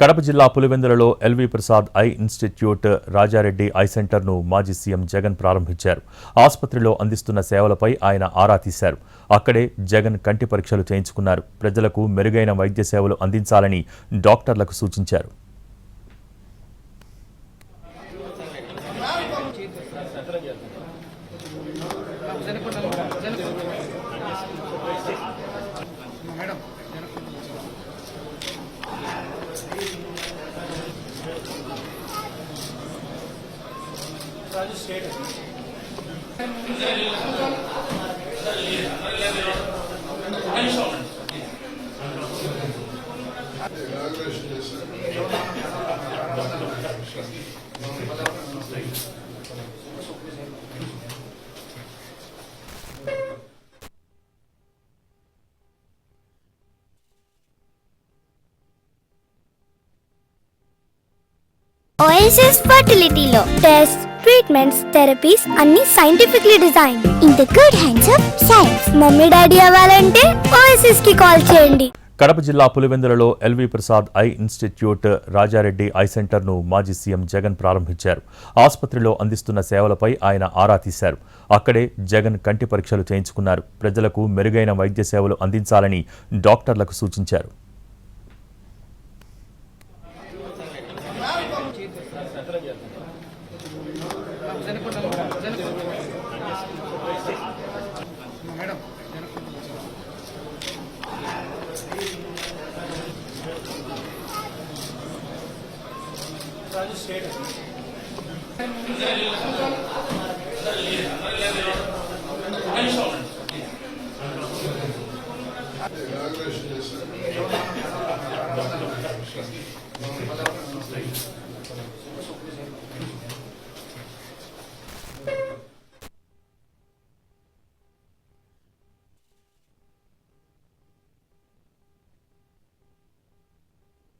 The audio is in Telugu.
కడప జిల్లా పులివెందులలో LV Prasad eye institute Rajareddy eye సెంటర్ను మాజీ సీఎం జగన్ ప్రారంభించారు. ఆసుపత్రిలో అందిస్తున్న సేవలపై ఆయన ఆరా తీశారు. అక్కడే జగన్ కంటి పరీక్షలు చేయించుకున్నారు. ప్రజలకు మెరుగైన వైద్య సేవలు అందించాలని డాక్టర్లకు సూచించారు. Oasis Fertility Law. Tests, treatments, therapies అన్ని scientifically designed. In the good hands of science. Mummy daddy అవ్వాలంటే Oasis కి కాల్ చేయండి. కడప జిల్లా పులివెందులలో LV Prasad eye institute Rajareddy eye సెంటర్ను మాజీ సీఎం జగన్ ప్రారంభించారు. ఆసుపత్రిలో అందిస్తున్న సేవలపై ఆయన ఆరా తీశారు. అక్కడే జగన్ కంటి పరీక్షలు చేయించుకున్నారు. ప్రజలకు మెరుగైన వైద్య సేవలు అందించాలని డాక్టర్లకు సూచించారు.